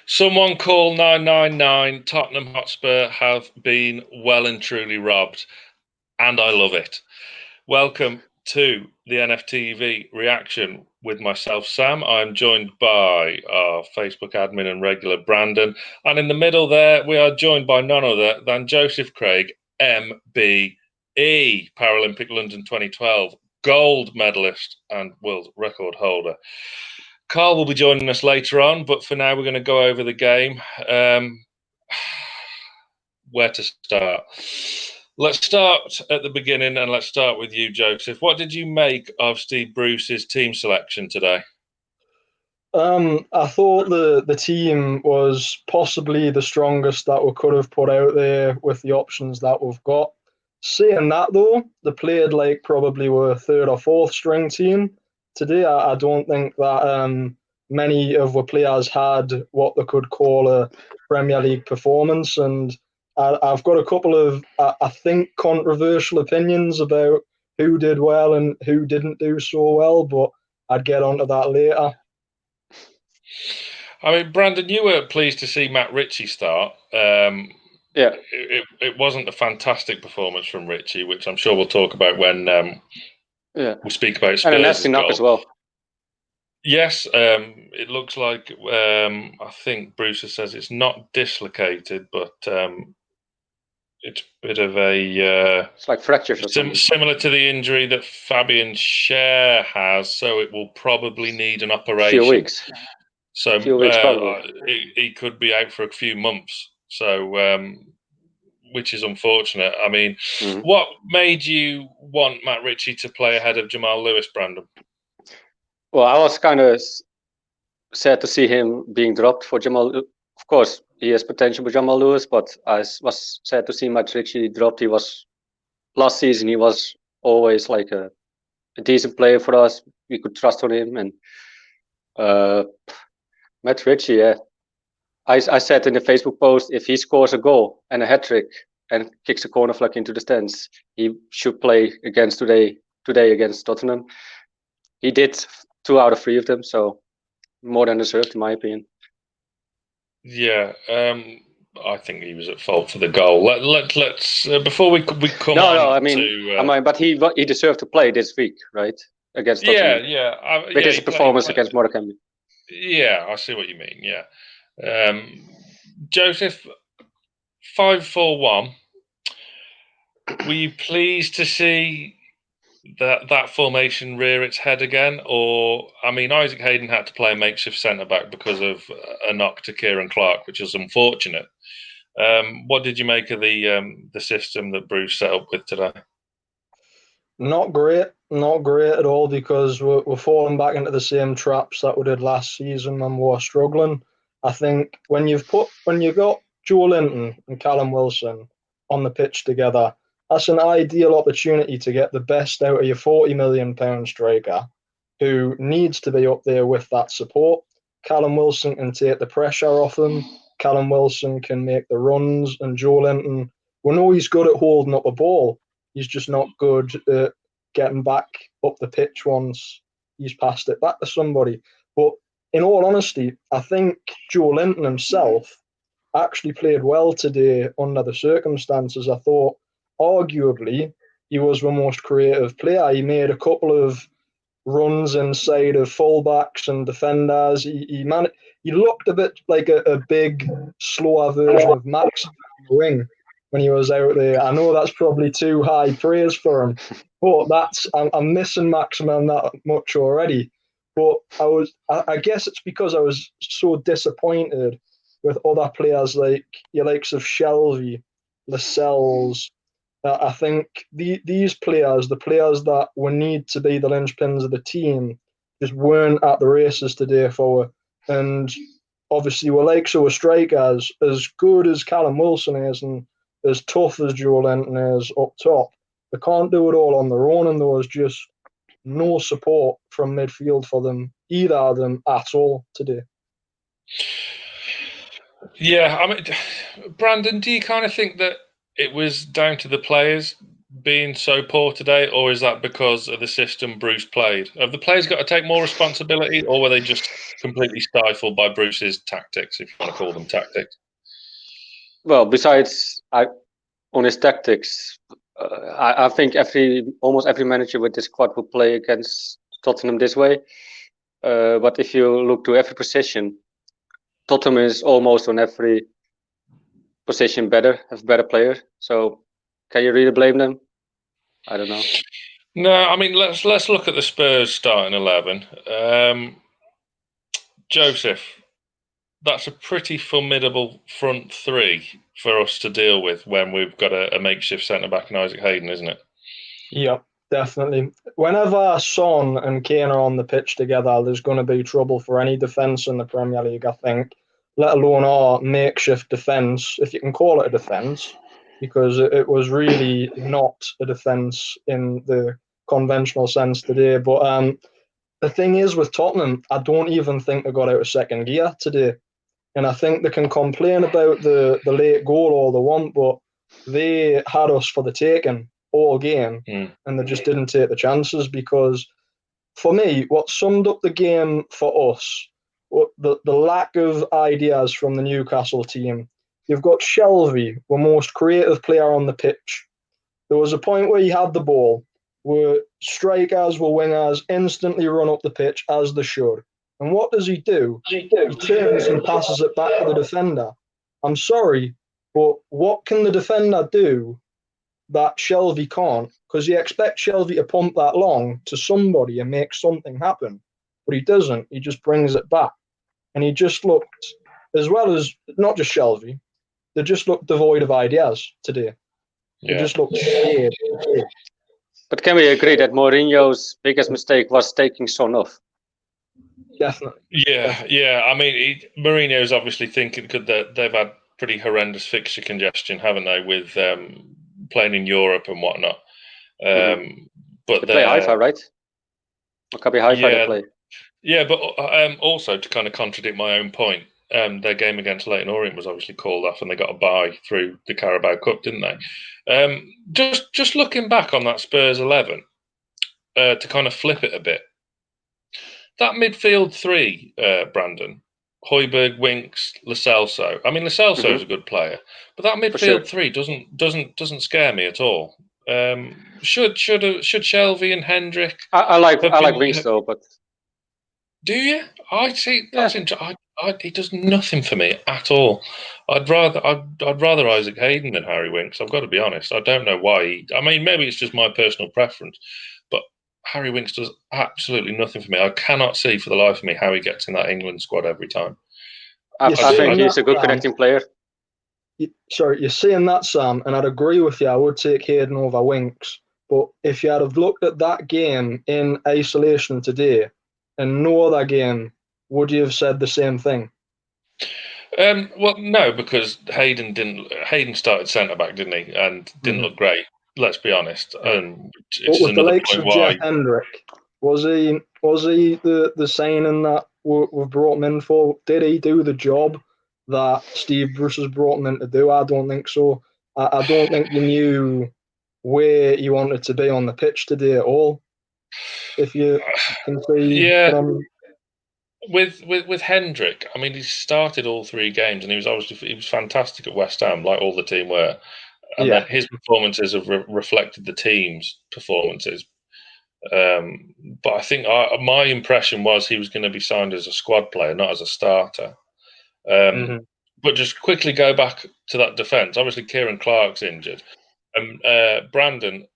Someone call 999. Tottenham Hotspur have been well and truly robbed, and I love it. Welcome to the NFTV reaction with myself, Sam. I'm joined by our Facebook admin and regular Brandon, and in the middle there, we are joined by none other than Josef Craig M.B.E, Paralympic London 2012 gold medalist and world record holder. Karl will be joining us later on, but for now we're going to go over the game. Where to start? Let's start at the beginning, and let's start with you, Josef. What did you make of Steve Bruce's team selection today? I thought the team was possibly the strongest that we could have put out there with the options that we've got. Saying that, though, they played like probably were third or fourth string team today. I don't think that many of the players had what they could call a Premier League performance, and I've got a couple of, I think, controversial opinions about who did well and who didn't do so well, but I'd get onto that later. I mean, Brandon, you were pleased to see Matt Ritchie start. Yeah, it wasn't a fantastic performance from Ritchie, which I'm sure we'll talk about when we speak about Spurs. And a nasty knock as well. Yes, it looks like I think Bruce says it's not dislocated, but it's a bit of a it's like fractures or something. Similar to the injury that Fabian Schär has, so it will probably need an operation. A few weeks. So he could be out for a few months. So, which is unfortunate. I mean, what made you want Matt Ritchie to play ahead of Jamaal Lewis, Brandon? Well, I was kind of sad to see him being dropped for Jamaal. Of course, he has potential with Jamaal Lewis, but I was sad to see Matt Ritchie dropped. Last season, he was always like a decent player for us. We could trust on him. And Matt Ritchie, yeah. I said in the Facebook post, if he scores a goal and a hat-trick and kicks a corner flag into the stands, he should play today against Tottenham. He did 2 out of 3 of them, so more than deserved, in my opinion. Yeah, I think he was at fault for the goal. Let's before we come on. But he deserved to play this week, right? Against Tottenham. With his performance against Morecambe. Yeah, I see what you mean. Yeah, Josef, 5-4-1. Were you pleased to see that formation rear its head again? Or, I mean, Isaac Hayden had to play a makeshift centre-back because of a knock to Kieran Clark, which was unfortunate. What did you make of the system that Bruce set up with today? Not great at all, because we're falling back into the same traps that we did last season when we were struggling. I think when you've got Joe Linton and Callum Wilson on the pitch together, that's an ideal opportunity to get the best out of your £40 million striker, who needs to be up there with that support. Callum Wilson can take the pressure off him. Callum Wilson can make the runs, and Joe Linton, we know he's good at holding up a ball. He's just not good at getting back up the pitch once he's passed it back to somebody. But in all honesty, I think Joe Linton himself actually played well today under the circumstances. I thought, arguably, he was the most creative player. He made a couple of runs inside of fullbacks and defenders. He looked a bit like a big, slower version of Max on the wing when he was out there. I know that's probably too high praise for him, but I'm missing Maximin that much already. But I guess it's because I was so disappointed with other players like your likes of Shelvey, Lascelles. I think these players, the players that we need to be the linchpins of the team, just weren't at the races today for. And obviously, we're strikers, as good as Callum Wilson is and as tough as Joe Linton is up top. They can't do it all on their own, and there was just no support from midfield for them, either of them at all today. Yeah, I mean, Brandon, do you kind of think that it was down to the players being so poor today, or is that because of the system Bruce played? Have the players got to take more responsibility, or were they just completely stifled by Bruce's tactics, if you want to call them tactics? Well, besides on his tactics, I think almost every manager with this squad would play against Tottenham this way. But if you look to every position, Tottenham is almost on every position have better players. So can you really blame them? I don't know. No, I mean let's look at the Spurs starting 11. Joseph, that's a pretty formidable front three for us to deal with when we've got a makeshift centre back in Isaac Hayden, isn't it? Yep, definitely. Whenever Son and Kane are on the pitch together, there's going to be trouble for any defence in the Premier League, I think, let alone our makeshift defence, if you can call it a defence, because it was really not a defence in the conventional sense today. But the thing is with Tottenham, I don't even think they got out of second gear today. And I think they can complain about the late goal all they want, but they had us for the taking all game, and they just didn't take the chances. Because for me, what summed up the game for us, the lack of ideas from the Newcastle team. You've got Shelvey, the most creative player on the pitch. There was a point where he had the ball, where strikers, were wingers, instantly run up the pitch as they should. And what does he do? He turns and passes it back to the defender. I'm sorry, but what can the defender do that Shelvey can't? Because you expect Shelvey to pump that long to somebody and make something happen. But he doesn't. He just brings it back. And he just looked, as well as not just Shelvey, they just looked devoid of ideas today. They just looked scared. But can we agree that Mourinho's biggest mistake was taking Son off? Definitely. Yeah. I mean, Mourinho's obviously thinking that they've had pretty horrendous fixture congestion, haven't they, with playing in Europe and whatnot. But they play Haifa, right? Maccabi Haifa they play. Yeah, but also to kind of contradict my own point, their game against Leyton Orient was obviously called off, and they got a bye through the Carabao Cup, didn't they? Just looking back on that Spurs 11, to kind of flip it a bit, that midfield three, Brandon, Højbjerg, Winks, Lascelles. I mean, Lascelles is a good player, but that midfield three doesn't scare me at all. Should Shelvey and Hendrick? I like Winks though, but do you? I see. That's interesting. He does nothing for me at all. I'd rather Isaac Hayden than Harry Winks. I've got to be honest. I don't know why. I mean, maybe it's just my personal preference, but Harry Winks does absolutely nothing for me. I cannot see for the life of me how he gets in that England squad every time. I think he's a good connecting player. You're saying that, Sam, and I'd agree with you. I would take Hayden over Winks. But if you had have looked at that game in isolation today and no other game, would you have said the same thing? Well, no, because Hayden started centre back, didn't he? And didn't look great. Let's be honest. And but with the likes of Jeff Hendrick, was he the signing that we've brought him in for? Did he do the job that Steve Bruce has brought him in to do? I don't think so. I don't think you knew where you wanted to be on the pitch today at all. If you can see, with Hendrick, I mean, he started all three games, and he was fantastic at West Ham, like all the team were. And then his performances have reflected the team's performances. But I think my impression was he was going to be signed as a squad player, not as a starter. But just quickly go back to that defence. Obviously, Kieran Clark's injured. Brandon,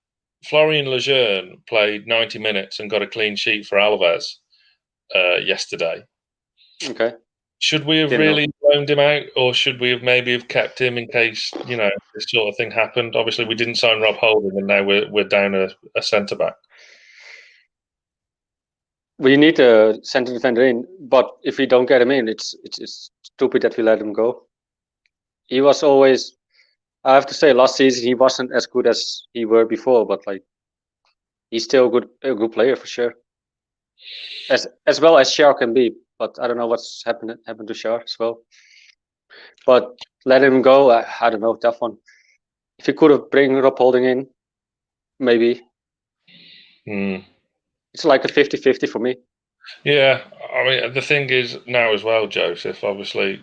Florian Lejeune played 90 minutes and got a clean sheet for Alves yesterday. Okay. Should we have loaned him out, or should we have maybe have kept him in case this sort of thing happened? Obviously, we didn't sign Rob Holding, and now we're down a centre back. We need a centre defender in, but if we don't get him in, it's stupid that we let him go. He was always, I have to say, last season he wasn't as good as he were before, but like he's still a good player for sure. As well as Shar can be, but I don't know what's happened to Shar as well. But let him go. I don't know, tough one. If he could have bring Rob Holding in, maybe. Mm. It's like a 50-50 for me. Yeah, I mean, the thing is now as well, Joseph, obviously,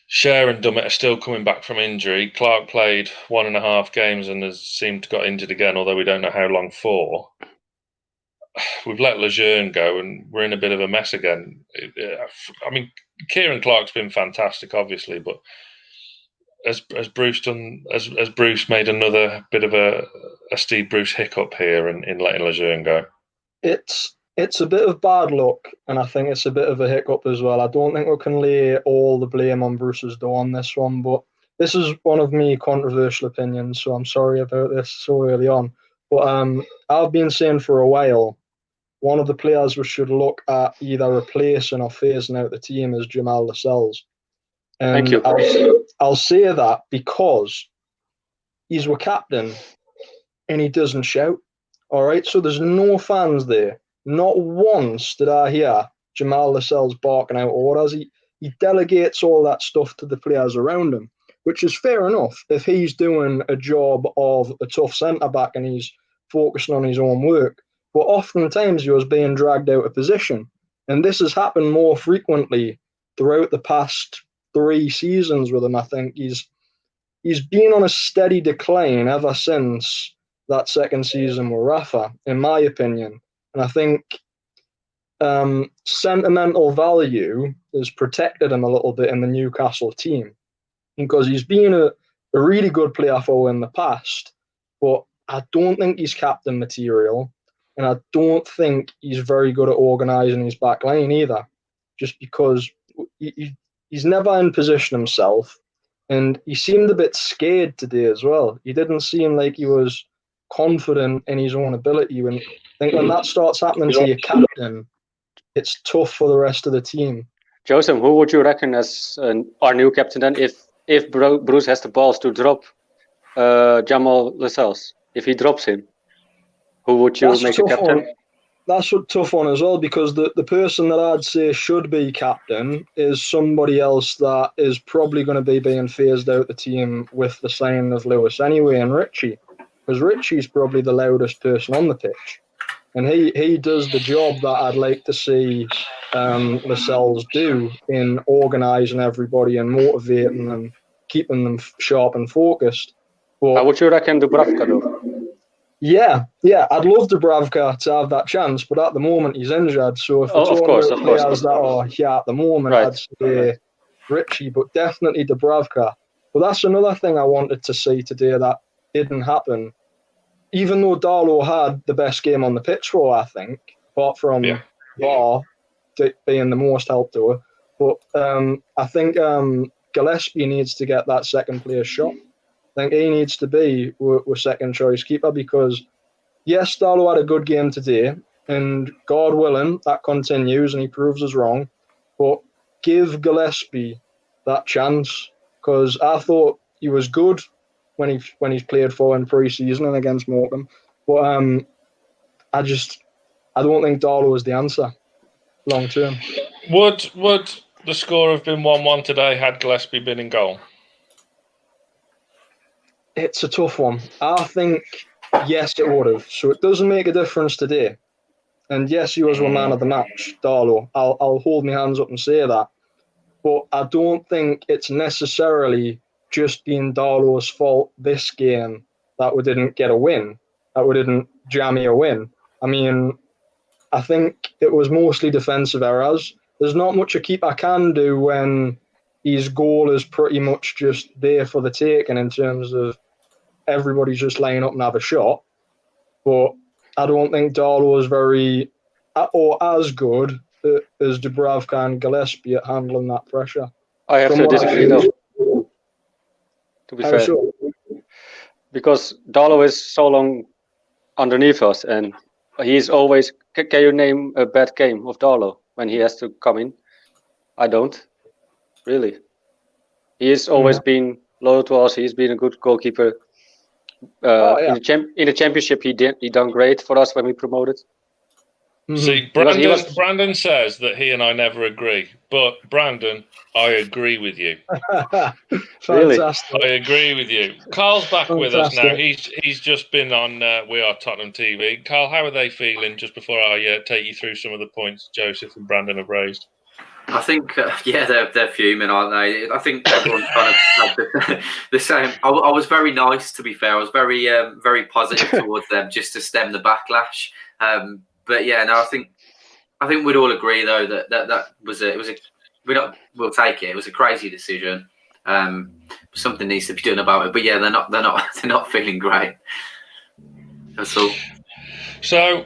Cher and Dummett are still coming back from injury. Clark played 1.5 games and has seemed to got injured again, although we don't know how long for. We've let Lejeune go and we're in a bit of a mess again. I mean, Kieran Clark's been fantastic, obviously, but has Bruce made another bit of a Steve Bruce hiccup here in letting Lejeune go? It's a bit of bad luck, and I think it's a bit of a hiccup as well. I don't think we can lay all the blame on Bruce's door on this one, but this is one of my controversial opinions, so I'm sorry about this so early on. But I've been saying for a while, one of the players we should look at either replacing or phasing out the team is Jamaal Lascelles. Thank you. I'll say that because he's a captain and he doesn't shout. All right, so there's no fans there. Not once did I hear Jamaal Lascelles barking out orders. He delegates all that stuff to the players around him, which is fair enough if he's doing a job of a tough centre-back and he's focusing on his own work. But oftentimes he was being dragged out of position. And this has happened more frequently throughout the past 3 seasons with him. I think he's been on a steady decline ever since that second season with Rafa, in my opinion. And I think sentimental value has protected him a little bit in the Newcastle team because he's been a really good player for in the past, but I don't think he's captain material, and I don't think he's very good at organising his back line either, just because he's never in position himself, and he seemed a bit scared today as well. He didn't seem like he was confident in his own ability. When I think when that starts happening to your captain, it's tough for the rest of the team. Joseph, who would you reckon as our new captain then if Bruce has the balls to drop Jamaal Lascelles? If he drops him, who would you make a captain? That's a tough one as well, because the person that I'd say should be captain is somebody else that is probably going to be being phased out the team with the signing of Lewis anyway, and Richie. Because Richie's probably the loudest person on the pitch. And he does the job that I'd like to see Lascelles do in organising everybody and motivating them, keeping them sharp and focused. But how would you reckon Dubravka though? Yeah, I'd love Dubravka to have that chance, but at the moment he's injured. So if it's all players that are here at the moment, right, I'd say Richie, but definitely Dubravka. But that's another thing I wanted to see today that didn't happen. Even though Darlow had the best game on the pitch for, I think, apart from VAR being the most help to her. But I think Gillespie needs to get that second place shot. I think he needs to be with second choice keeper because, yes, Darlow had a good game today, and God willing, that continues and he proves us wrong. But give Gillespie that chance, because I thought he was good when he's played for in pre-season and against Morecambe. But I don't think Darlow is the answer long term. Would the score have been 1-1 today had Gillespie been in goal? It's a tough one. I think yes, it would have. So it doesn't make a difference today. And yes, he was the man of the match, Darlow. I'll hold my hands up and say that. But I don't think it's necessarily just been Darlow's fault this game that we didn't get a win, that we didn't jammy a win. I mean, I think it was mostly defensive errors. There's not much a keeper can do when his goal is pretty much just there for the taking in terms of everybody's just laying up and have a shot. But I don't think Darlow is very or as good as Dubravka and Gillespie at handling that pressure. I have to disagree though, to be fair. Sure? Because Darlow is so long underneath us and he's always... Can you name a bad game of Darlow when he has to come in? I don't. Really. He has always been loyal to us. He's been a good goalkeeper. In the championship, he done great for us when we promoted. See, Brandon says that he and I never agree, but Brandon, I agree with you. Fantastic. I agree with you. Carl's back with us now. He's just been on We Are Tottenham TV. Carl, how are they feeling? Just before I take you through some of the points Joseph and Brandon have raised. I think, they're fuming, aren't they? I think everyone's kind of had the same. I was very nice, to be fair. I was very, very positive towards them, just to stem the backlash. But yeah, no, I think we'd all agree though that was we'll take it. It was a crazy decision. Something needs to be done about it. But yeah, they're not feeling great. That's all. So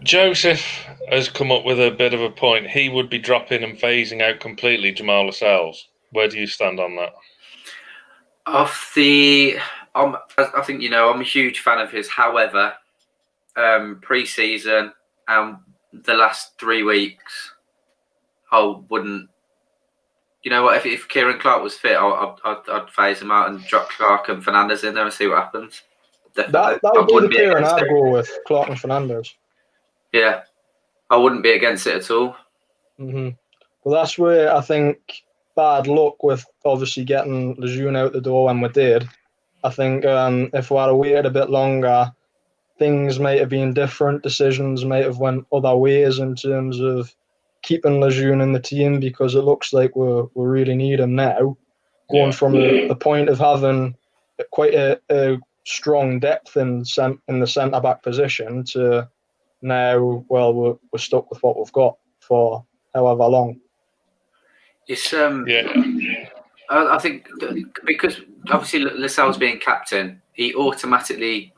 Joseph has come up with a bit of a point. He would be dropping and phasing out completely Jamaal Lascelles. Where do you stand on that? I think I'm a huge fan of his. However, pre-season and the last 3 weeks, I wouldn't. You know what? If Kieran Clark was fit, I'd phase him out and drop Clark and Fernandes in there and see what happens. Definitely. That would be the Kieran I'd go with, Clark and Fernandes. Yeah, I wouldn't be against it at all. Well, that's where I think bad luck with obviously getting Lejeune out the door when we did. I think if we had waited a bit longer, things might have been different. Decisions might have went other ways in terms of keeping Lejeune in the team, because it looks like we really need him now. Going from the point of having quite a strong depth in the centre-back position to now, well, we're stuck with what we've got for however long. It's I think because obviously Lascelles being captain, he automatically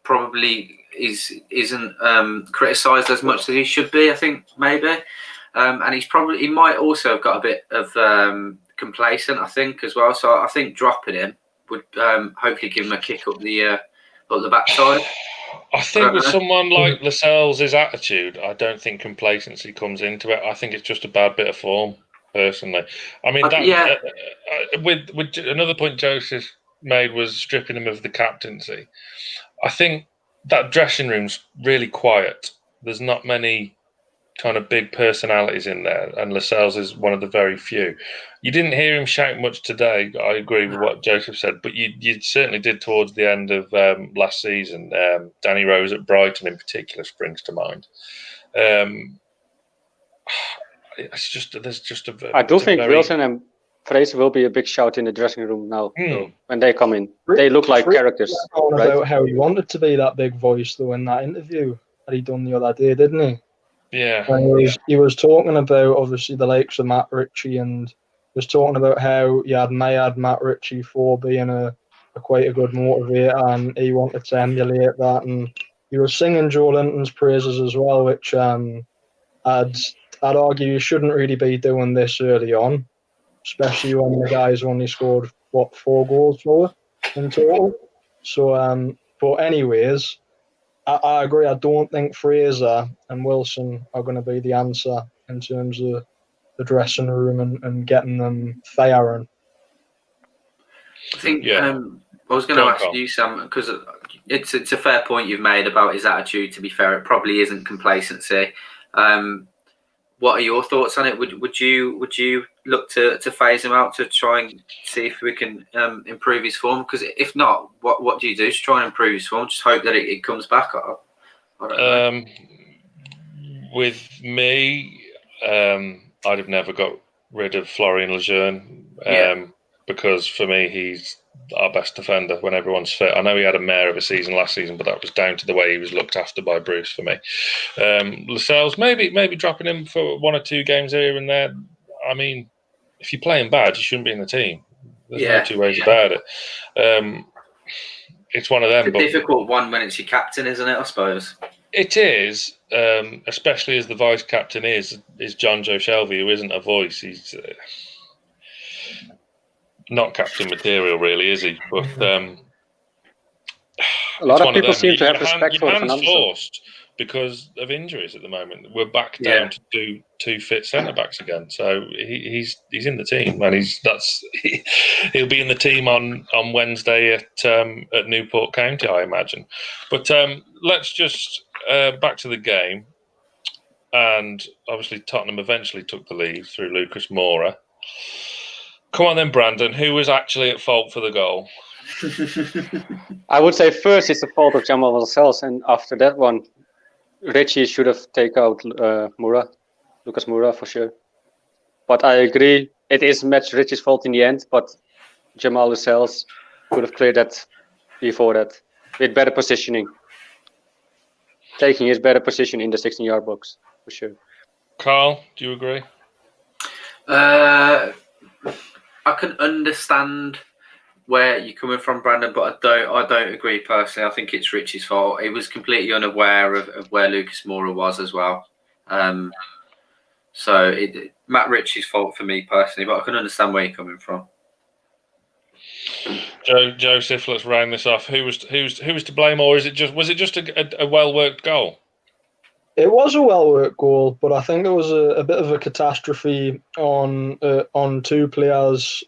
probably isn't criticised as much as he should be. I think maybe, and he might also have got a bit of complacent. I think as well. So I think dropping him would hopefully give him a kick up the backside. I think with someone like Lascelles' attitude, I don't think complacency comes into it. I think it's just a bad bit of form, personally. I mean, with another point Joseph made was stripping him of the captaincy. I think that dressing room's really quiet. There's not many kind of big personalities in there, and Lascelles is one of the very few. You didn't hear him shout much today. I agree with what Joseph said, but you certainly did towards the end of last season. Danny Rose at Brighton, in particular, springs to mind. It's just I do think Wilson and Fraser will be a big shout in the dressing room now. So when they come in, they look like characters. Right? About how he wanted to be that big voice though in that interview that he done the other day, didn't he? Yeah. He was talking about obviously the likes of Matt Ritchie, and was talking about how he admired Matt Ritchie for being a quite a good motivator, and he wanted to emulate that. And he was singing Joe Linton's praises as well, which I'd argue you shouldn't really be doing this early on, especially when the guy's only scored 4 goals for in total. So but anyways, I agree. I don't think Fraser and Wilson are going to be the answer in terms of the dressing room and getting them firing. I think I was going to ask you, Sam, because it's a fair point you've made about his attitude. To be fair, it probably isn't complacency. What are your thoughts on it? Would you look to phase him out to try and see if we can improve his form? Because if not, what do you do to try and improve his form? Just hope that it comes back. I don't know. With me, I'd have never got rid of Florian Lejeune because for me he's our best defender when everyone's fit. I know he had a mare of a season last season, but that was down to the way he was looked after by Bruce for me. Lascelles, maybe dropping him for 1 or 2 games here and there. I mean, if you're playing bad, you shouldn't be in the team. There's no two ways about it. It's one of them. It's a difficult one when it's your captain, isn't it? I suppose it is, especially as the vice captain is John Joe Shelby, who isn't a voice. He's not captain material, really, is he? But a lot of people seem to have respect for Fernandes. Forced because of injuries at the moment. We're back down to 2 fit centre backs again. So he's in the team, and he'll be in the team on Wednesday at Newport County, I imagine. But let's just back to the game, and obviously Tottenham eventually took the lead through Lucas Moura. Come on then, Brandon. Who was actually at fault for the goal? I would say first it's the fault of Jamaal Lascelles, and after that one, Richie should have taken out Lucas Moura for sure. But I agree, it is Richie's fault in the end, but Jamaal Lascelles could have cleared that before that with better positioning. Taking his better position in the 16-yard box, for sure. Karl, do you agree? I can understand where you're coming from, Brandon, but I don't agree personally. I think it's Richie's fault. He was completely unaware of where Lucas Moura was as well. So Matt Ritchie's fault for me personally, but I can understand where you're coming from. Joseph, let's round this off. Who was to blame, or was it just a well worked goal? It was a well-worked goal, but I think it was a bit of a catastrophe on two players'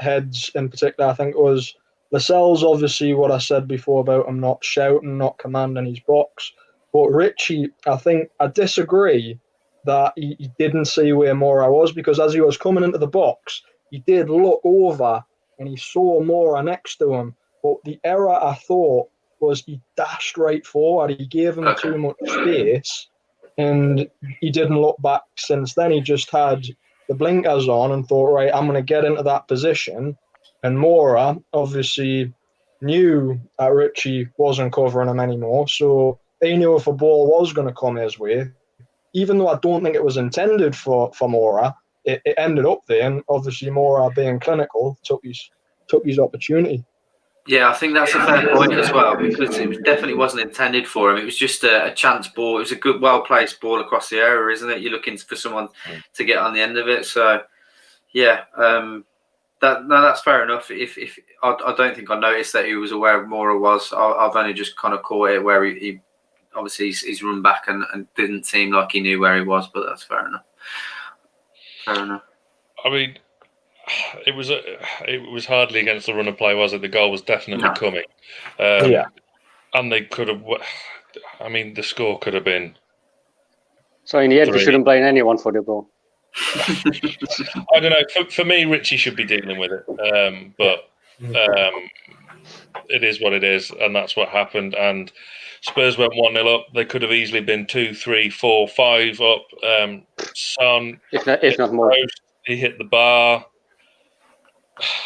heads in particular. I think it was Lascelles, obviously, what I said before about him not shouting, not commanding his box. But Richie, I think I disagree that he didn't see where Moura was, because as he was coming into the box, he did look over and he saw Moura next to him. But the error, I thought, was he dashed right forward. He gave him too much space. And he didn't look back since then. He just had the blinkers on and thought, right, I'm going to get into that position. And Moura obviously knew that Richie wasn't covering him anymore. So he knew if a ball was going to come his way, even though I don't think it was intended for Moura, it ended up there. And obviously Moura, being clinical, took his opportunity. Yeah, I think that's a fair point as well, because it definitely wasn't intended for him. It was just a chance ball. It was a good, well-placed ball across the area, isn't it? You're looking for someone to get on the end of it. So, yeah, that's fair enough. If I don't think I noticed that he was aware of Moura was. I've only just kind of caught it where he obviously he's run back and didn't seem like he knew where he was, but that's fair enough. Fair enough. I mean, it was hardly against the run of play, was it? The goal was definitely coming. And they could have. I mean, the score could have been. So in the end, 3. you shouldn't blame anyone for the goal. I don't know. For me, Richie should be dealing with it. But it is what it is, and that's what happened. And Spurs went 1-0 up. They could have easily been 2, 3, 4, 5 up. Son, if not more, he hit the bar.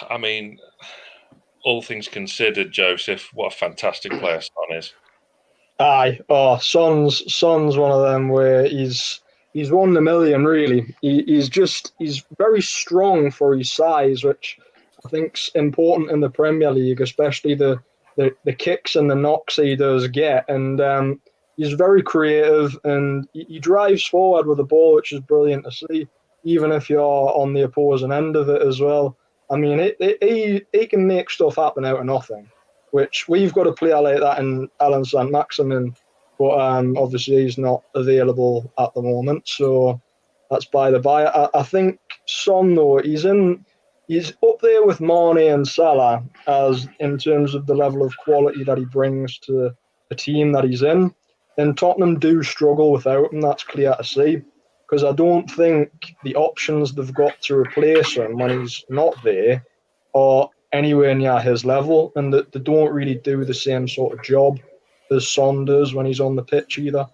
I mean, all things considered, Joseph, what a fantastic player Son is. Aye, Son's one of them where he's won the million, really. He's very strong for his size, which I think's important in the Premier League, especially the kicks and the knocks he does get. And he's very creative, and he drives forward with the ball, which is brilliant to see, even if you're on the opposing end of it as well. I mean, he can make stuff happen out of nothing, which we've got a player like that in Alan Saint-Maximin, but obviously he's not available at the moment, so that's by the by. I think Son, though, he's up there with Mane and Salah as in terms of the level of quality that he brings to the team that he's in. And Tottenham do struggle without him, that's clear to see, because I don't think the options they've got to replace him when he's not there are anywhere near his level, and that they don't really do the same sort of job as Son does when he's on the pitch either.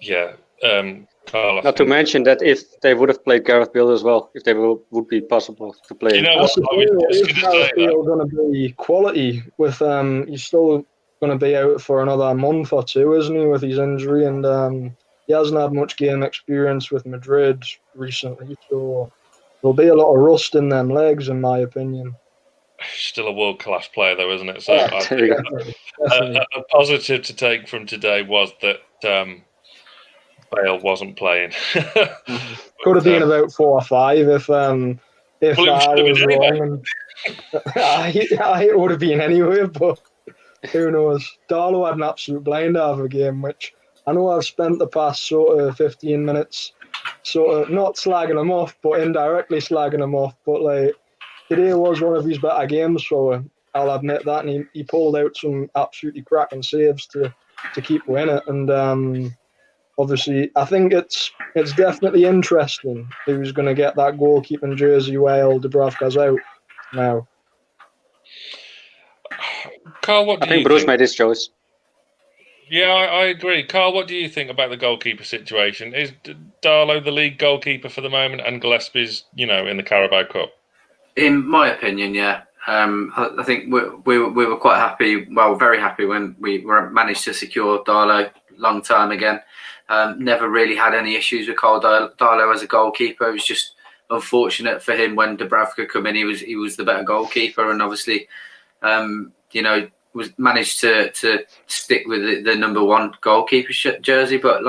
Yeah. Karl, not to mention that if they would have played Gareth Bale as well, if they would be possible to play. You know what? Is Gareth Bale going to be quality? With he's still going to be out for another month or two, isn't he, with his injury? And he hasn't had much game experience with Madrid recently, so there'll be a lot of rust in them legs, in my opinion. Still a world-class player, though, isn't it? So definitely. A positive to take from today was that Bale wasn't playing. Could have been about 4 or 5 if I was wrong. It would have been anyway, but who knows? Darlow had an absolute blinder of a game, which I know I've spent the past sort of 15 minutes sort of not slagging him off, but indirectly slagging him off. But like, today was one of his better games, so I'll admit that. And he pulled out some absolutely cracking saves to keep winning. And obviously, I think it's definitely interesting who's going to get that goalkeeping jersey while Dubravka's out now. Carl, what do I think you Bruce think? made his choice. Yeah, I agree. Carl, what do you think about the goalkeeper situation? Is Darlow the league goalkeeper for the moment, and Gillespie's, in the Carabao Cup? In my opinion, yeah. I think we were quite happy, very happy when we managed to secure Darlow long term again. Never really had any issues with Karl Darlow as a goalkeeper. It was just unfortunate for him when Dubravka come in. He was the better goalkeeper, and obviously, was managed to stick with the number one goalkeeper jersey. But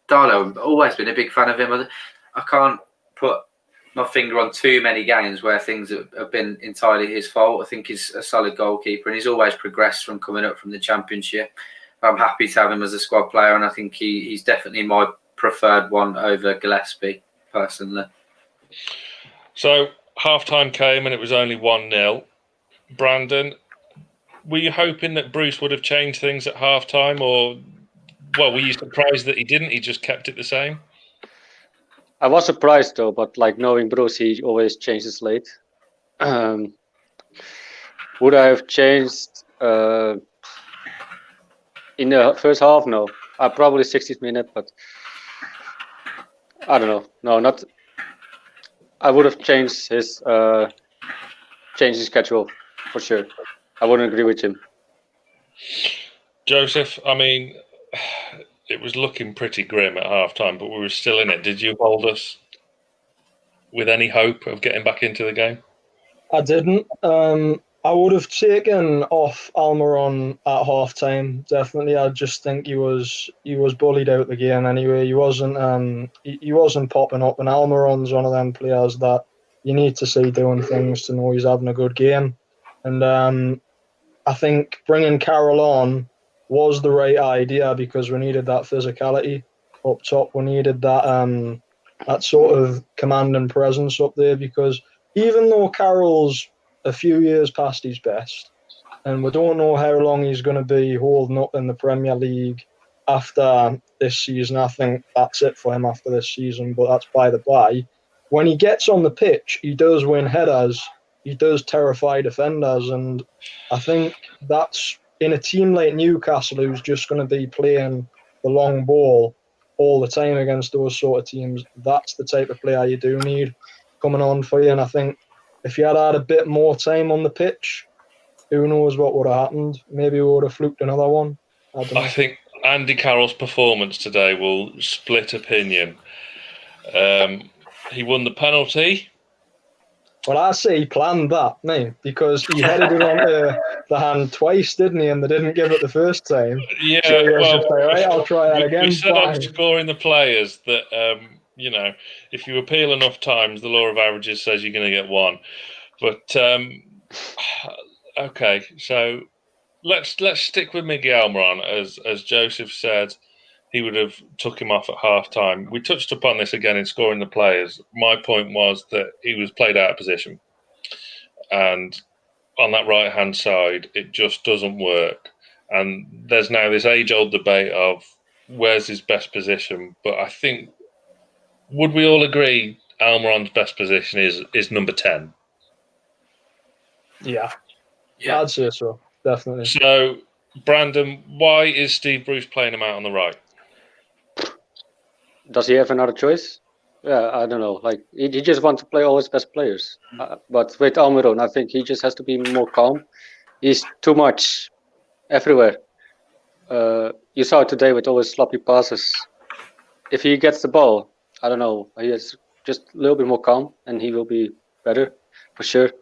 Darlow, I've always been a big fan of him. I can't put my finger on too many games where things have been entirely his fault. I think he's a solid goalkeeper, and he's always progressed from coming up from the Championship. I'm happy to have him as a squad player, and I think he's definitely my preferred one over Gillespie, personally. So half-time came and it was only 1-0. Brandon, were you hoping that Bruce would have changed things at half-time, or were you surprised that he didn't? He just kept it the same? I was surprised though, but knowing Bruce, he always changes late. Would I have changed in the first half? No, probably 60th minute, but I don't know. No, not. I would have changed his schedule for sure. I wouldn't agree with him. Joseph, I mean, it was looking pretty grim at half-time, but we were still in it. Did you hold us with any hope of getting back into the game? I didn't. I would have taken off Almiron at half-time. Definitely, I just think he was bullied out the game anyway. He wasn't popping up, and Almiron's one of them players that you need to see doing things to know he's having a good game. And I think bringing Carroll on was the right idea because we needed that physicality up top. We needed that sort of commanding presence up there, because even though Carroll's a few years past his best, and we don't know how long he's going to be holding up in the Premier League after this season. I think that's it for him after this season, but that's by the by. When he gets on the pitch, he does win headers, he does terrify defenders, and I think that's in a team like Newcastle, who's just going to be playing the long ball all the time against those sort of teams. That's the type of player you do need coming on for you, and I think if you had a bit more time on the pitch, who knows what would have happened? Maybe we would have fluked another one. I think Andy Carroll's performance today will split opinion. He won the penalty. Well, I say he planned that, because he headed it onto the hand twice, didn't he? And they didn't give it the first time. Yeah, so he was just like, right, I'll try that again. We said on Scoring the Players that, if you appeal enough times, the law of averages says you're going to get one. But okay, so let's stick with Miguel Almiron. As Joseph said, he would have took him off at half time. We touched upon this again in Scoring the Players. My point was that he was played out of position, and on that right hand side, it just doesn't work. And there's now this age-old debate of where's his best position. But I think, would we all agree Almiron's best position is number 10? Yeah, I'd say so, definitely. So, Brandon, why is Steve Bruce playing him out on the right? Does he have another choice? Yeah, I don't know. He just wants to play all his best players. But with Almiron, I think he just has to be more calm. He's too much everywhere. You saw it today with all his sloppy passes. If he gets the ball, I don't know, he is just a little bit more calm, and he will be better for sure.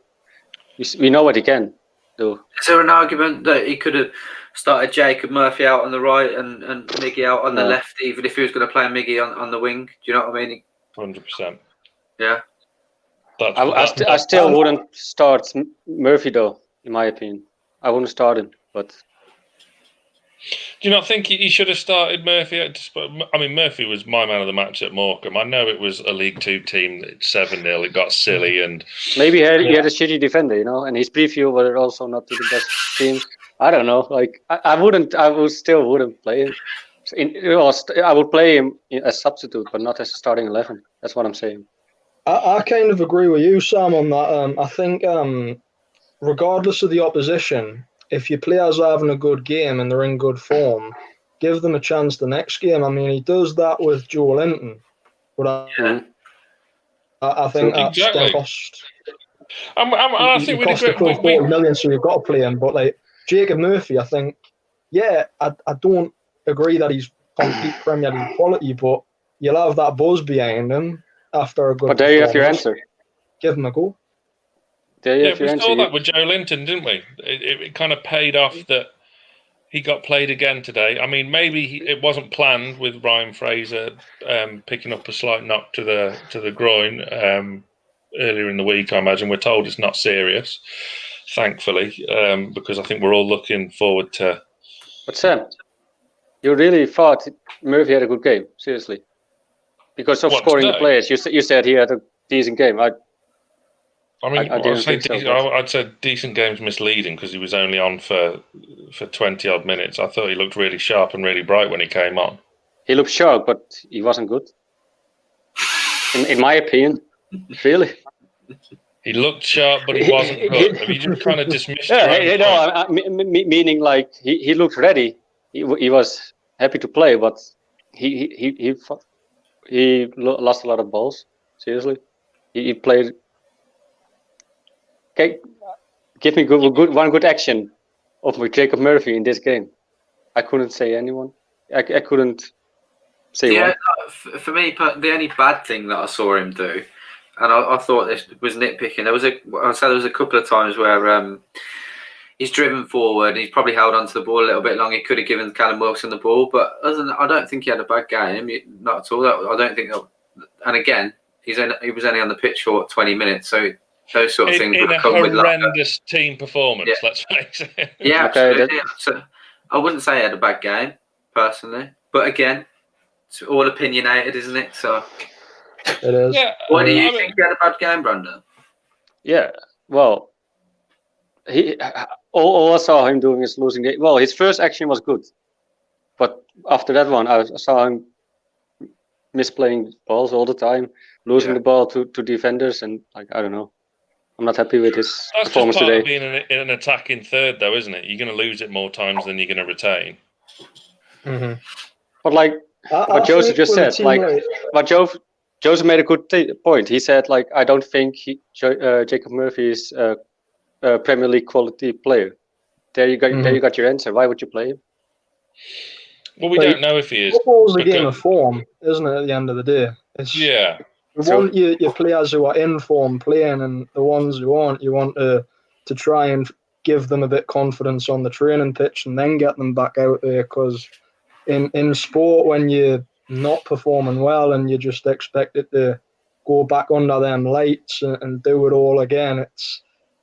We know what he can do. Is there an argument that he could have started Jacob Murphy out on the right and Miggy out on the left, even if he was going to play Miggy on the wing? Do you know what I mean? 100%. Yeah. I still wouldn't start Murphy, though, in my opinion. I wouldn't start him, but... Do you not think he should have started Murphy? I mean, Murphy was my man of the match at Morecambe. I know it was a League Two team, 7-0, it got silly. And maybe he had a shitty defender, and his preview were also not the best teams. I don't know. Like I still wouldn't play him. I would play him as substitute, but not as a starting 11. That's what I'm saying. I kind of agree with you, Sam, on that. I think regardless of the opposition, if your players are having a good game and they're in good form, give them a chance the next game. I mean, he does that with Joe Linton, but I think that's exactly. cost. I think we'd cost the agree. club 40 million, so you've got to play him. But like Jacob Murphy, I think, I don't agree that he's complete Premier League quality, but you'll have that buzz behind him after a good. But there you have your answer. Give him a go. There you have your we answer. saw that with Joe Linton, didn't we? It kind of paid off that he got played again today. I mean, maybe it wasn't planned with Ryan Fraser picking up a slight knock to the groin earlier in the week. I imagine we're told it's not serious, thankfully, because I think we're all looking forward to. But Sam, you really thought Murphy had a good game, seriously, because of scoring the players. You said he had a decent game. I'd say decent game's misleading because he was only on for 20 odd minutes. I thought he looked really sharp and really bright when he came on. He looked sharp, but he wasn't good. In my opinion, really. He looked sharp, but he wasn't good. Have you just kind of dismissed meaning like he looked ready. He was happy to play, but he lost a lot of balls. Seriously, he played. Okay, give me one good action of Jacob Murphy in this game. I couldn't say anyone. I couldn't say one. For me, the only bad thing that I saw him do, and I thought this was nitpicking. There was a couple of times where he's driven forward and he's probably held onto the ball a little bit long. He could have given Callum Wilson the ball, but I don't think he had a bad game. Not at all. I don't think. And again, he was only on the pitch for 20 minutes, so. Those sort of things would come with horrendous team performance. Yeah. Let's face it. Yeah, absolutely. So I wouldn't say he had a bad game personally, but again, it's all opinionated, isn't it? So it is. Yeah. Why do you think he had a bad game, Brandon? Yeah. Well, all I saw him doing is losing it. Well, his first action was good, but after that one, I saw him misplaying balls all the time, losing the ball to defenders, and I don't know. I'm not happy with his performance today. That's just part of being an attacking third, though, isn't it? You're going to lose it more times than you're going to retain. Mm-hmm. But what Joseph just said, what Joseph made a good point. He said, I don't think Jacob Murphy is a Premier League quality player. There you got your answer. Why would you play him? Well, we don't know if he is. Football's a game of form, isn't it? At the end of the day, You want your players who are in form playing, and the ones who aren't, you want to try and give them a bit confidence on the training pitch and then get them back out there. Because in sport, when you're not performing well and you're just expected to go back under them lights and do it all again,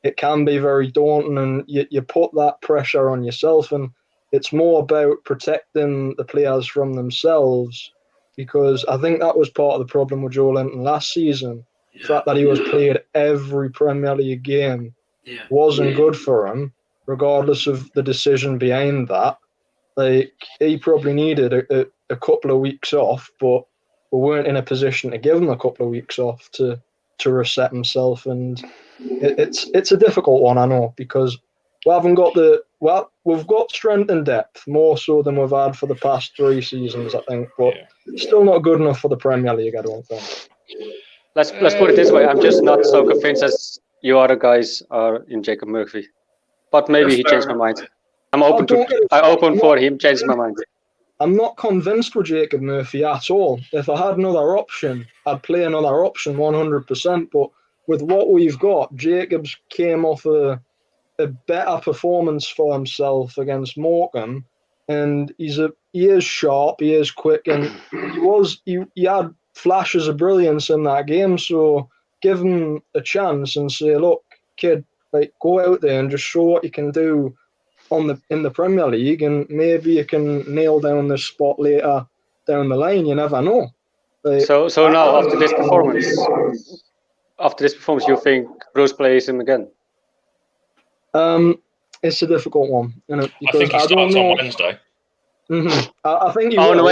it can be very daunting, and you put that pressure on yourself. And it's more about protecting the players from themselves. Because I think that was part of the problem with Joe Linton last season. The fact that he was played every Premier League game wasn't good for him, regardless of the decision behind that. He probably needed a couple of weeks off, but we weren't in a position to give him a couple of weeks off to reset himself. And it's a difficult one, I know, because we haven't got we've got strength and depth, more so than we've had for the past 3 seasons, I think, but still not good enough for the Premier League, I don't think. Let's put it this way. I'm just not so convinced as you other guys are in Jacob Murphy. But maybe he changed my mind. I'm open for him changing my mind. I'm not convinced with Jacob Murphy at all. If I had another option, I'd play another option 100%, but with what we've got, Jacobs came off a better performance for himself against Morecambe, and he is sharp, he is quick, and he had flashes of brilliance in that game. So give him a chance and say, look, kid, go out there and just show what you can do in the Premier League, and maybe you can nail down this spot later down the line. You never know. So now after this performance, you think Bruce plays him again? it's a difficult one, you know, I because think he I don't starts on know. Wednesday. I think he On will.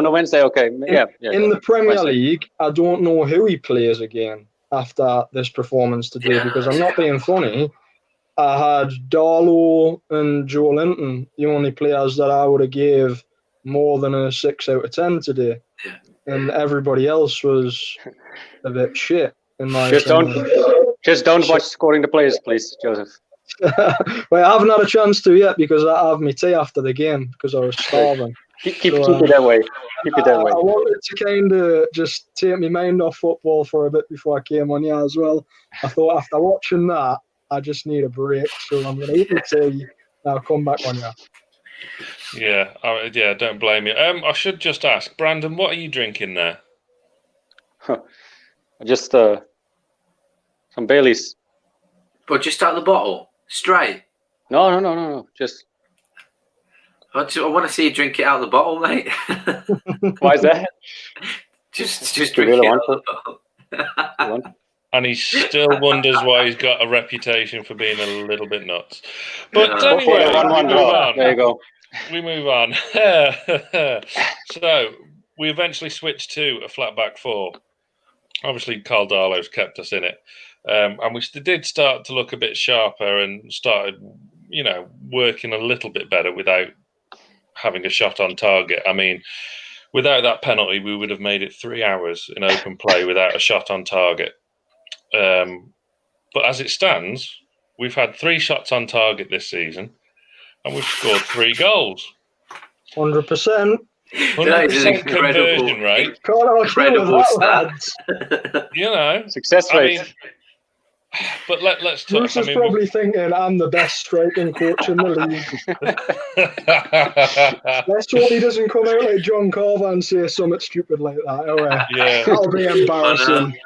the Wednesday, okay. In the Premier Wednesday. League, I don't know who he plays again after this performance today, because I'm not being funny. I had Darlow and Joe Linton, the only players that I would have gave more than a 6 out of 10 today. Yeah. And everybody else was a bit shit, in my Just opinion. don't watch Scoring the Players, please, Joseph. Well, I haven't had a chance to yet because I have my tea after the game because I was starving. Keep it that way. Keep it that way. I wanted to kind of just take my mind off football for a bit before I came on here as well. I thought after watching that, I just need a break, so I'm going to eat my tea and I'll come back on here. Yeah, don't blame you. I should just ask, Brandon, what are you drinking there? Just some Baileys. But just out of the bottle, straight. No. Just. I want to see you drink it out of the bottle, mate. Why is that? just drink it out of the bottle. And he still wonders why he's got a reputation for being a little bit nuts. But anyway, we move on. There you go. We move on. So we eventually switched to a flat back four. Obviously, Karl Darlow's kept us in it. And we did start to look a bit sharper and started, working a little bit better without having a shot on target. I mean, without that penalty, we would have made it 3 hours in open play without a shot on target. But as it stands, we've had 3 shots on target this season, and we've scored 3 goals. 100%. 100% conversion rate. Incredible lads. Success rate. But let's talk. Bruce is probably thinking I'm the best striking coach in the league. Let's hope he doesn't come out like John Carver and say something stupid like that. Yeah, that'll be embarrassing.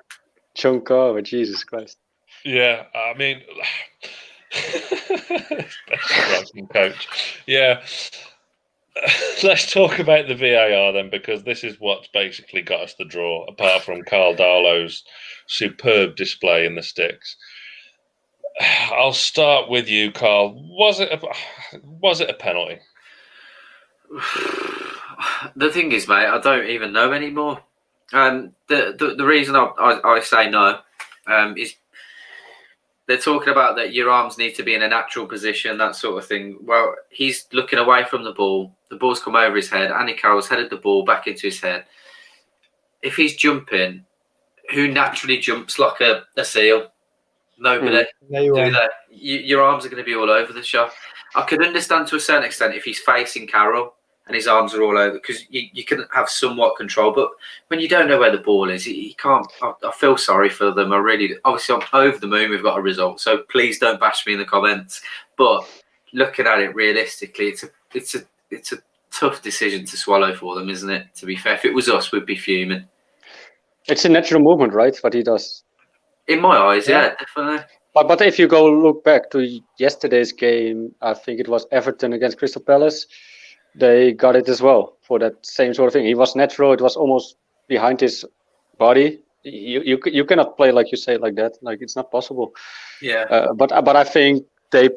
John Carver, Jesus Christ. Yeah, I mean, best striking coach. Yeah. Let's talk about the VAR then, because this is what's basically got us the draw, apart from Karl Darlow's superb display in the sticks. I'll start with you, Karl. Was it a penalty? The thing is, mate, I don't even know anymore. The reason I say no is they're talking about that your arms need to be in a natural position, that sort of thing. Well, he's looking away from the ball. The ball's come over his head. Andy Carroll's headed the ball back into his head. If he's jumping, who naturally jumps like a seal? Nobody. Your arms are going to be all over the shop. I could understand to a certain extent if he's facing Carroll and his arms are all over, because you can have somewhat control. But when you don't know where the ball is, you can't. I feel sorry for them. I really. Obviously, I'm over the moon we've got a result. So please don't bash me in the comments. But looking at it realistically, it's a tough decision to swallow for them, isn't it? To be fair, if it was us, we'd be fuming. It's a natural movement, right? What he does. In my eyes, yeah, definitely. But if you go look back to yesterday's game, I think it was Everton against Crystal Palace. They got it as well for that same sort of thing. He was natural. It was almost behind his body. You cannot play like you say like that. Like, it's not possible. Yeah. But I think the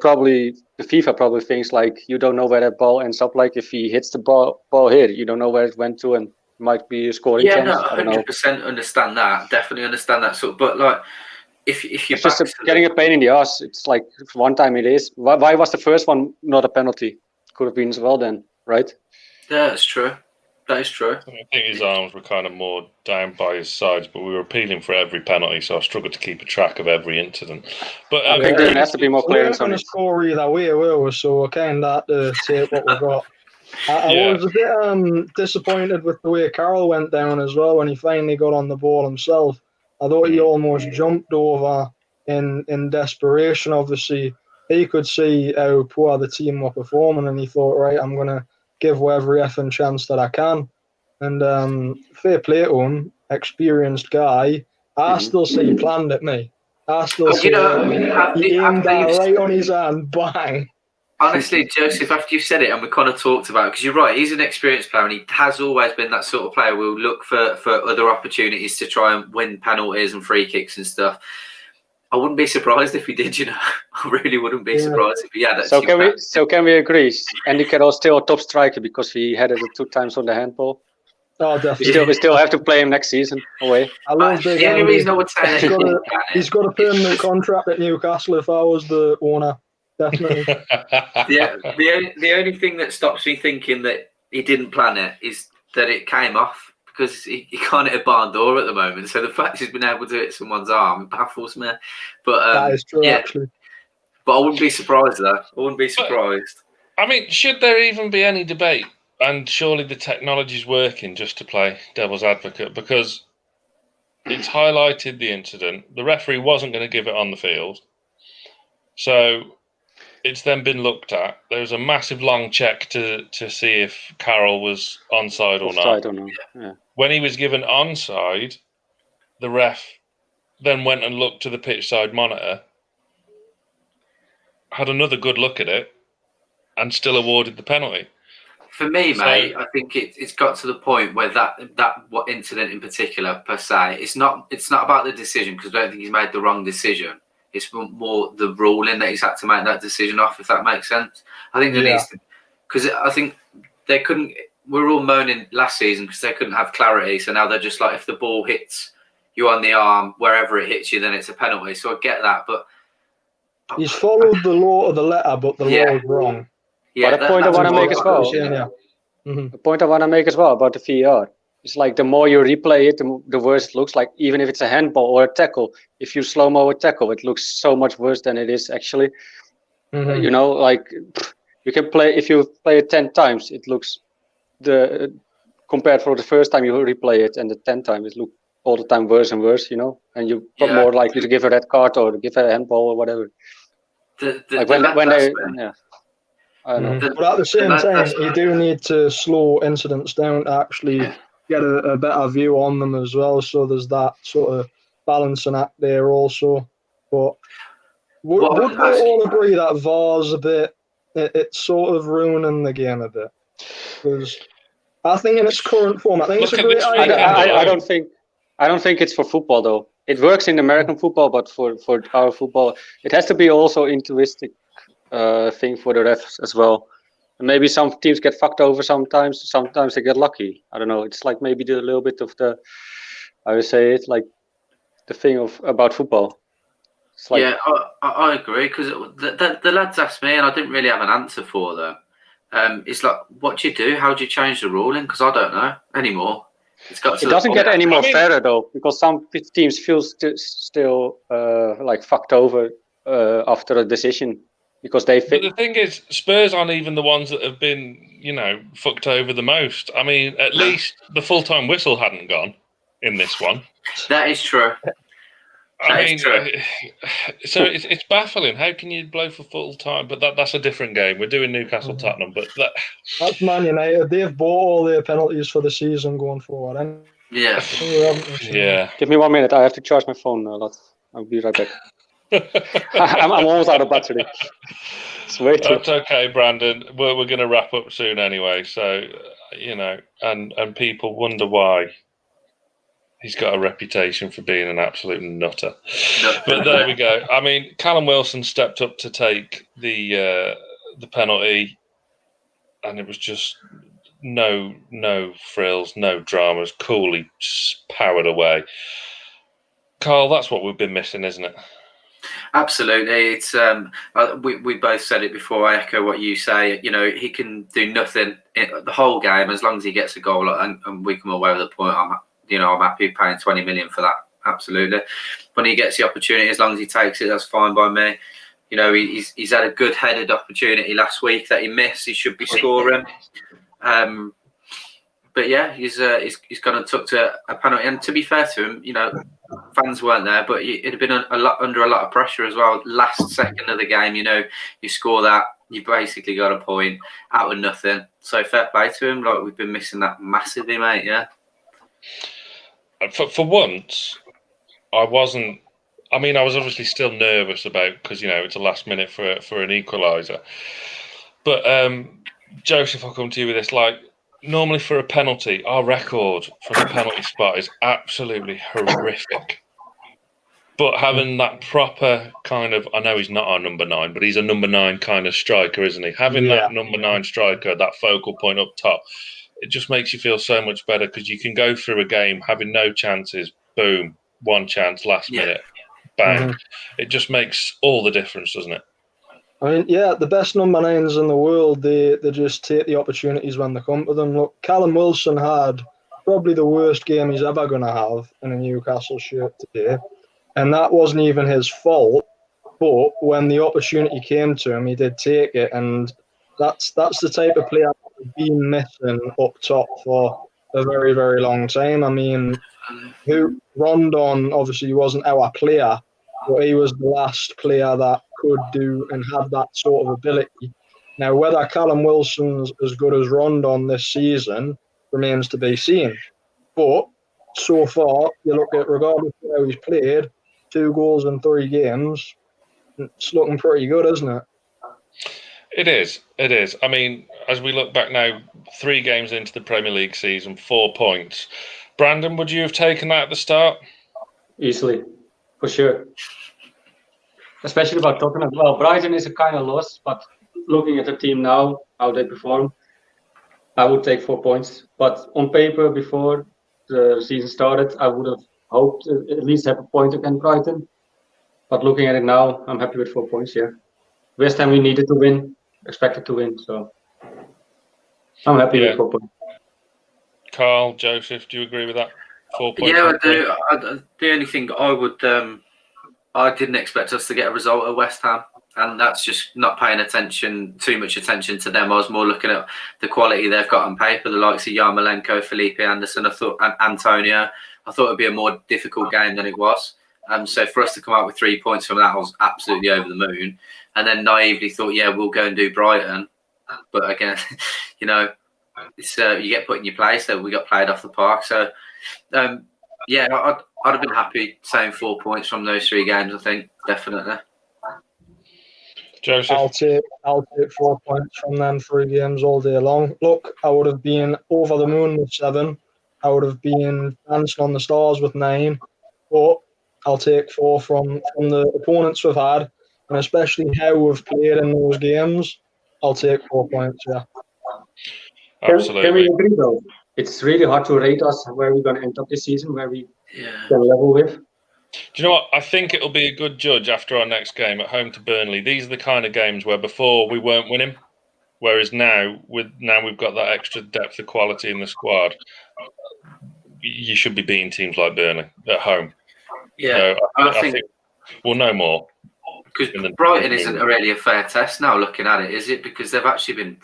FIFA probably thinks like you don't know where that ball ends up. Like if he hits the ball here, you don't know where it went to, and might be a scoring chance. No, 100% understand that. Definitely understand that sort. But like, if you're just getting a pain in the ass, it's like one time it is. Why was the first one not a penalty? Could have been as well then, right? Yeah, that's true. That is true. I think his arms were kind of more down by his sides, but we were appealing for every penalty, so I struggled to keep a track of every incident. But I think there has to be more clearance on it. We're going to score either way, will we? So we kind of had to take what we got. I was a bit disappointed with the way Carroll went down as well when he finally got on the ball himself. I thought he almost jumped over in desperation. Obviously, he could see how poor the team were performing, and he thought, right, I'm going to give every effing chance that I can. And fair play to him, experienced guy. I still see he planned at me. I still see he aimed that right on his hand, bang. Honestly, Joseph, after you've said it, and we kind of talked about it, because you're right, he's an experienced player, and he has always been that sort of player who will look for other opportunities to try and win penalties and free kicks and stuff. I wouldn't be surprised if he did. You know, I really wouldn't be surprised if he had. So can we agree? Andy Carroll's still a top striker because he had it 2 times on the handball. Oh, definitely. We still have to play him next season away. I love Big the only Andy. reason I would say that he's got a permanent contract at Newcastle. If I was the owner, definitely. The only thing that stops me thinking that he didn't plan it is that it came off, because he can't hit a barn door at the moment. So the fact he's been able to hit someone's arm baffles me. But that is true, actually. But I wouldn't be surprised though. I wouldn't be surprised. I mean, should there even be any debate? And surely the technology's working, just to play devil's advocate, because it's highlighted the incident. The referee wasn't going to give it on the field. So it's then been looked at. There was a massive long check to see if Carroll was onside or not. Yeah. When he was given onside, the ref then went and looked to the pitch side monitor, had another good look at it, and still awarded the penalty. For me, mate, I think it's got to the point where that what incident in particular per se, it's not about the decision, because I don't think he's made the wrong decision. It's more the ruling that he's had to make that decision off, if that makes sense. I think there needs to, because I think they couldn't. We were all moaning last season because they couldn't have clarity. So now they're just like, if the ball hits you on the arm, wherever it hits you, then it's a penalty. So I get that, but he's followed the law of the letter, but the law is wrong. Yeah, but a point I want to make as well. The point I want to make as well about the VAR. It's like the more you replay it, the worse it looks. Like even if it's a handball or a tackle, if you slow-mo a tackle, it looks so much worse than it is actually. You know, like you can play, if you play it 10 times, it looks compared for the first time you replay it and the 10th time, it looks all the time worse and worse, you know, and you're more likely to give a red card or give a handball or whatever. I don't know. But at the same time, you do need to slow incidents down to actually get a better view on them as well. So there's that sort of balancing act there also. But would we all agree that VAR's a bit, it's sort of ruining the game a bit? Because I think in its current form, I think it's a great idea. I don't think it's for football though. It works in American football, but for our football, it has to be also intuitive thing for the refs as well. And maybe some teams get fucked over sometimes they get lucky. I don't know. It's like maybe a little bit of the, I would say it's like the thing about football. It's like, yeah, I agree, because the lads asked me and I didn't really have an answer for them. It's like, what do you do? How do you change the ruling? Because I don't know anymore. It doesn't get any more fairer though, because some teams feel still like fucked over after a decision. Because they fit. But the thing is, Spurs aren't even the ones that have been, you know, fucked over the most. I mean, at least the full-time whistle hadn't gone in this one. That is true. So it's baffling. How can you blow for full-time? But that's a different game. We're doing Newcastle Tottenham, but that's Man United. They've bought all their penalties for the season going forward. Yeah. Give me 1 minute. I have to charge my phone. I'll be right back. I'm almost out of battery. That's okay, Brandon. We're going to wrap up soon anyway. So, you know, and people wonder why he's got a reputation for being an absolute nutter. But there we go. I mean, Callum Wilson stepped up to take the penalty, and it was just no frills, no dramas. Coolly powered away. Carl, that's what we've been missing, isn't it? Absolutely. It's we both said it before. I echo what you say. You know, he can do nothing the whole game as long as he gets a goal and we come away with a point. I'm happy paying 20 million for that. Absolutely. When he gets the opportunity, as long as he takes it, that's fine by me. You know, he's had a good headed opportunity last week that he missed. He should be scoring. But yeah, he's gone and took to a penalty. And to be fair to him, you know, fans weren't there, but it had been under a lot of pressure as well. Last second of the game, you know, you score that, you basically got a point out of nothing. So fair play to him. Like, we've been missing that massively, mate. Yeah. For once, I wasn't. I mean, I was obviously still nervous because you know it's a last minute for an equaliser. But Joseph, I'll come to you with this. Like, normally for a penalty, our record from the penalty spot is absolutely horrific. But having that proper kind of, I know he's not our number 9, but he's a number 9 kind of striker, isn't he? Having that number 9 striker, that focal point up top, it just makes you feel so much better because you can go through a game having no chances, boom, one chance, last minute, bang. It just makes all the difference, doesn't it? I mean, the best number 9s in the world, they just take the opportunities when they come to them. Look, Callum Wilson had probably the worst game he's ever going to have in a Newcastle shirt today. And that wasn't even his fault. But when the opportunity came to him, he did take it. And that's the type of player that's been missing up top for a very, very long time. I mean, Rondon obviously wasn't our player, but he was the last player that could do and have that sort of ability. Now, whether Callum Wilson's as good as Rondon this season remains to be seen. But so far, you look at, regardless of how he's played, 2 goals in 3 games, it's looking pretty good, isn't it? It is. It is. I mean, as we look back now, 3 games into the Premier League season, 4 points. Brandon, would you have taken that at the start? Easily, for sure. Especially about Tottenham. Well, Brighton is a kind of loss, but looking at the team now, how they perform, I would take 4 points. But on paper, before the season started, I would have hoped to at least have a point against Brighton. But looking at it now, I'm happy with 4 points, West Ham, we needed to win, expected to win, so I'm happy with 4 points. Karl, Joseph, do you agree with that? 4 points? Yeah, I do. The only thing I would, I didn't expect us to get a result at West Ham, and that's just not paying too much attention to them. I was more looking at the quality they've got on paper, the likes of Yarmolenko, Felipe Anderson, and Antonio. I thought it'd be a more difficult game than it was. So for us to come out with 3 points from that, I was absolutely over the moon. And then naively thought, we'll go and do Brighton. But again, it's you get put in your place. So we got played off the park. So I'd have been happy saying 4 points from those 3 games. I think definitely. Joseph, I'll take 4 points from them 3 games all day long. Look, I would have been over the moon with 7. I would have been dancing on the stars with 9. But I'll take 4 from the opponents we've had, and especially how we've played in those games. I'll take 4 points. Absolutely. Can we agree though? It's really hard to rate us where we're going to end up this season, where we can level with. Do you know what? I think it'll be a good judge after our next game at home to Burnley. These are the kind of games where before we weren't winning, whereas now we've got that extra depth of quality in the squad. You should be beating teams like Burnley at home. Yeah, so I think we'll know more. Because Brighton isn't really a fair test now, looking at it, is it? Because they've actually been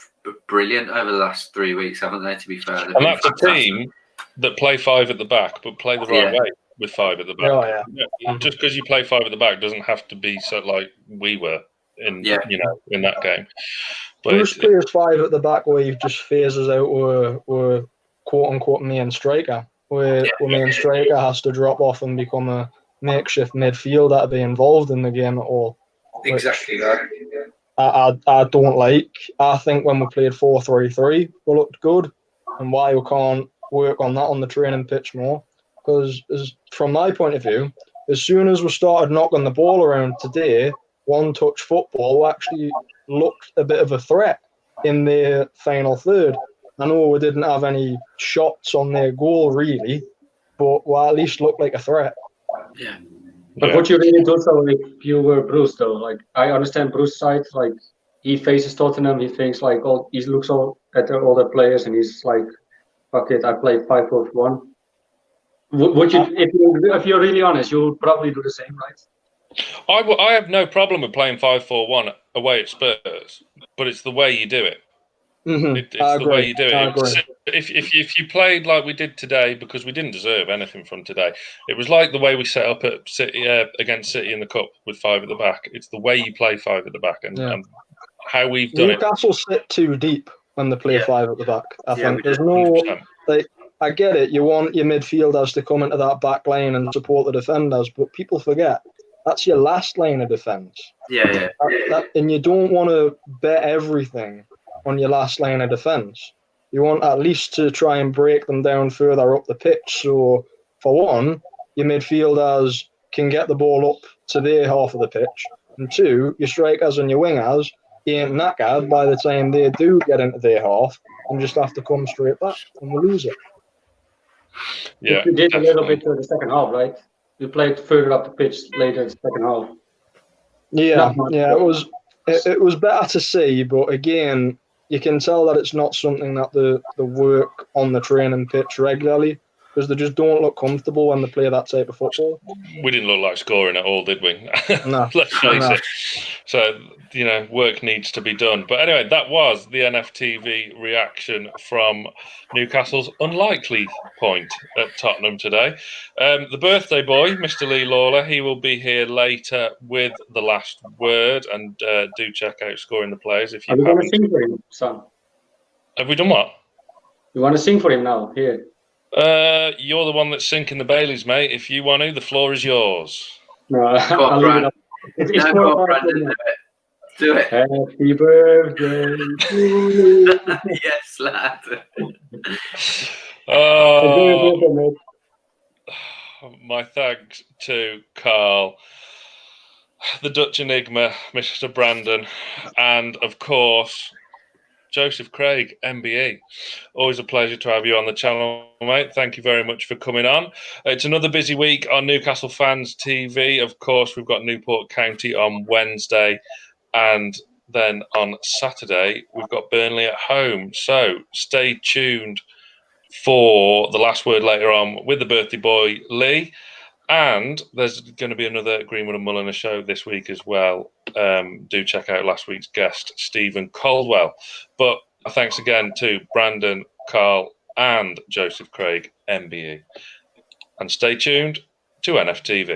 brilliant over the last 3 weeks, haven't they? To be fair, and that's a team that play 5 at the back, but play the right way with 5 at the back. Just because you play 5 at the back doesn't have to be so like we were in in that game. But Bruce plays 5 at the back where he just phases out with quote unquote main striker, where main striker has to drop off and become a makeshift midfielder to be involved in the game at all. Exactly right. I don't like. I think when we played 4-3-3, we looked good, and why we can't work on that on the training pitch more. Because from my point of view, as soon as we started knocking the ball around today, one-touch football, we actually looked a bit of a threat in the final third. I know we didn't have any shots on their goal really, but we at least looked like a threat. Yeah. But what you really do so if you were Bruce though, like I understand Bruce's side, like he faces Tottenham, he thinks like he looks at all the players and he's like, fuck it, I play 5-4-1. Would you, if you're really honest, you would probably do the same, right? I have no problem with playing 5-4-1 away at Spurs, but it's the way you do it. It's the way you do it. If you played like we did today, because we didn't deserve anything from today, it was like the way we set up at City against City in the Cup with 5 at the back. It's the way you play 5 at the back and how we've done Newcastle sit too deep when they play 5 at the back. I think there's no 100%. like. I get it. You want your midfielders to come into that back line and support the defenders, but people forget that's your last line of defence. And you don't want to bet everything on your last line of defence. You want at least to try and break them down further up the pitch. So, for one, your midfielders can get the ball up to their half of the pitch, and 2, your strikers and your wingers ain't knackered by the time they do get into their half and just have to come straight back, and we lose it. Yeah, we did definitely. a little bit to the second half, right? We played further up the pitch later in the second half. Yeah, it was better to see, but again, you can tell that it's not something that the work on the training pitch regularly, because they just don't look comfortable when they play that type of football. We didn't look like scoring at all, did we? No. Let's face No. it. So, work needs to be done. But anyway, that was the NFTV reaction from Newcastle's unlikely point at Tottenham today. The birthday boy, Mr. Lee Lawler, he will be here later with the last word, and do check out Scoring the Players if you haven't. Are we going to sing for him, Son? Have we done what? You want to sing for him now? Here. You're the one that's sinking the Baileys, mate. If you want to, the floor is yours. No, I'll leave it up. It's No, go on, Brandon, do it. Happy birthday to you. Yes, lad. My thanks to Karl, the Dutch Enigma, Mr. Brandon, and of course, Josef Craig M.B.E. Always a pleasure to have you on the channel, mate. Thank you very much for coming on. It's another busy week on Newcastle Fans TV. Of course, we've got Newport County on Wednesday, and then on Saturday, we've got Burnley at home. So stay tuned for the last word later on with the birthday boy, Lee. And there's going to be another Greenwood and Mulliner show this week as well. Do check out last week's guest, Stephen Caldwell. But thanks again to Brandon, Karl, and Josef Craig M.B.E. And stay tuned to NFTV.